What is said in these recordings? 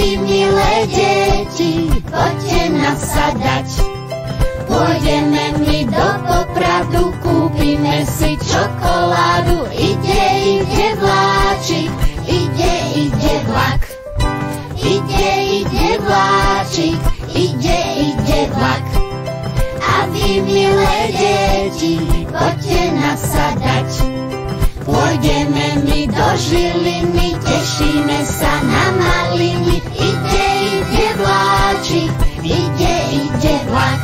vy, milé deti, poďte nasadať. Pôjdeme my do Popradu, kúpime si čokoládu. Ide vláčik, ide vlak. Ide vláčik, ide vlak. A vy, milé deti, poďte nasadať. Pôjdeme my do Žiliny, tešíme sa na maliny. Ide vláčik, ide vlak.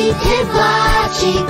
Ide vláčik,